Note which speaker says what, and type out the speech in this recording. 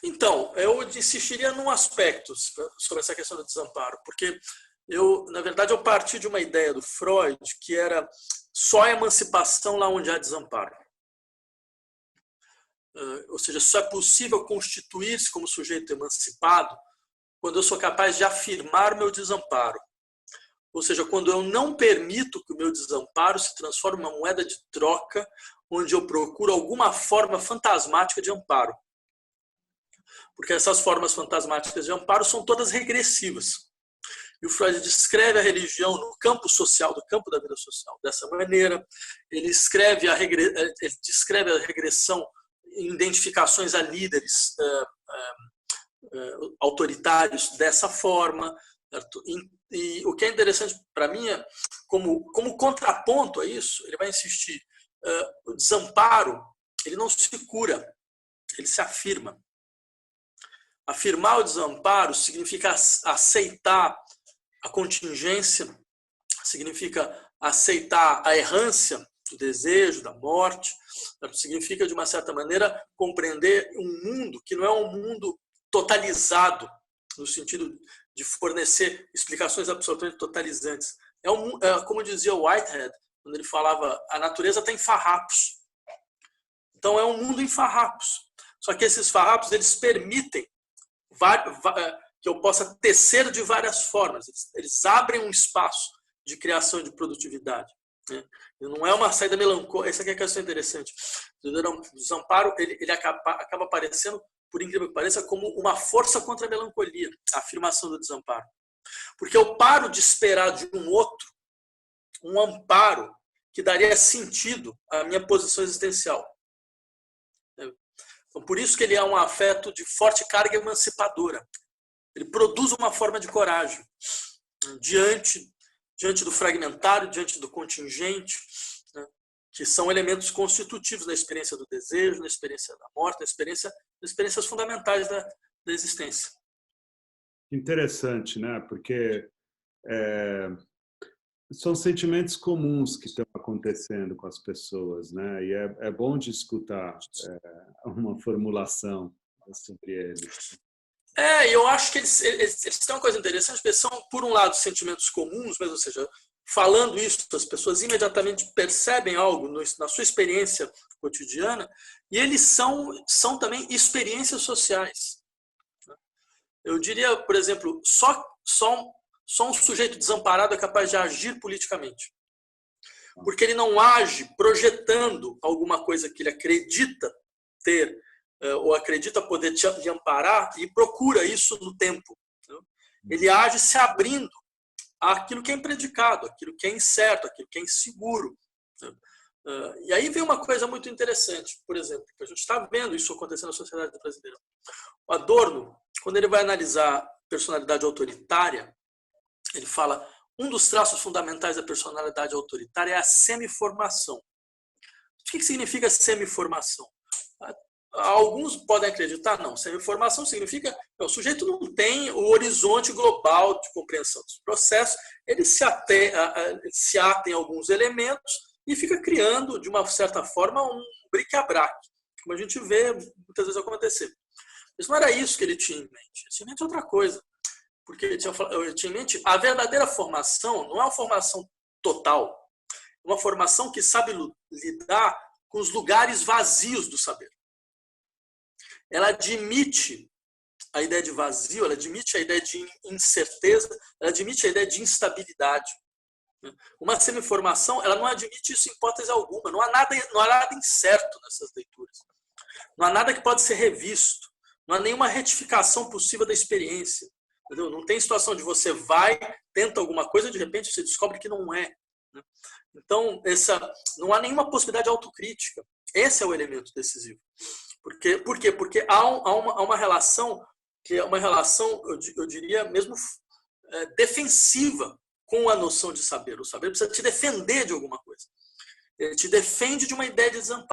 Speaker 1: Então, eu insistiria num aspecto sobre essa questão do desamparo, porque na verdade, eu parti de uma ideia do Freud que era só a emancipação lá onde há desamparo. Ou seja, só é possível constituir-se como sujeito emancipado quando eu sou capaz de afirmar o meu desamparo. Ou seja, quando eu não permito que o meu desamparo se transforme em uma moeda de troca onde eu procuro alguma forma fantasmática de amparo. Porque essas formas fantasmáticas de amparo são todas regressivas. E o Freud descreve a religião no campo social, do campo da vida social, dessa maneira. Ele descreve a regressão em identificações a líderes autoritários dessa forma. Certo? E o que é interessante para mim é, como contraponto a isso, ele vai insistir, o desamparo ele não se cura, ele se afirma. Afirmar o desamparo significa aceitar a contingência, significa aceitar a errância do desejo, da morte, significa, de uma certa maneira, compreender um mundo que não é um mundo totalizado, no sentido de fornecer explicações absolutamente totalizantes. Como dizia Whitehead, quando ele falava, a natureza está em farrapos. Então, é um mundo em farrapos. Só que esses farrapos, eles permitem que eu possa tecer de várias formas. Eles abrem um espaço de criação e de produtividade. Né? Não é uma saída melancólica. Essa aqui é a questão interessante. O desamparo ele acaba aparecendo, por incrível que pareça, como uma força contra a melancolia, a afirmação do desamparo. Porque eu paro de esperar de um outro um amparo que daria sentido à minha posição existencial. Então, por isso que ele é um afeto de forte carga emancipadora. Ele produz uma forma de coragem diante do fragmentário, diante do contingente, né, que são elementos constitutivos da experiência do desejo, da experiência da morte, das experiências fundamentais da existência.
Speaker 2: Interessante, né? Porque são sentimentos comuns que estão acontecendo com as pessoas, né? E é bom de escutar uma formulação sobre eles.
Speaker 1: Eu acho que eles têm uma coisa interessante, porque são, por um lado, sentimentos comuns, mas, ou seja, falando isso, as pessoas imediatamente percebem algo na sua experiência cotidiana, e eles são também experiências sociais. Eu diria, por exemplo, só um sujeito desamparado é capaz de agir politicamente. Porque ele não age projetando alguma coisa que ele acredita ter, ou acredita poder te amparar, e procura isso no tempo. Ele age se abrindo àquilo que é impredicado, àquilo que é incerto, àquilo que é inseguro. E aí vem uma coisa muito interessante, por exemplo, que a gente está vendo isso acontecer na sociedade brasileira. O Adorno, quando ele vai analisar personalidade autoritária, ele fala, um dos traços fundamentais da personalidade autoritária é a semiformação. O que significa semiformação? Alguns podem acreditar, não. Semiformação significa que o sujeito não tem o horizonte global de compreensão dos processos, ele se ata em alguns elementos e fica criando, de uma certa forma, um bric-a-brac, como a gente vê muitas vezes acontecer. Mas não era isso que ele tinha em mente. Ele tinha em mente outra coisa. Porque ele tinha em mente a verdadeira formação não é uma formação total, é uma formação que sabe lidar com os lugares vazios do saber. Ela admite a ideia de vazio, ela admite a ideia de incerteza, ela admite a ideia de instabilidade. Uma semiformação, ela não admite isso em hipótese alguma. Não há nada incerto nessas leituras. Não há nada que pode ser revisto. Não há nenhuma retificação possível da experiência. Entendeu? Não tem situação de você tenta alguma coisa e de repente você descobre que não é. Então, não há nenhuma possibilidade de autocrítica. Esse é o elemento decisivo. Por quê? Porque há uma relação que é uma relação, eu diria mesmo, defensiva com a noção de saber. O saber precisa te defender de alguma coisa. Ele te defende de uma ideia de desamparo.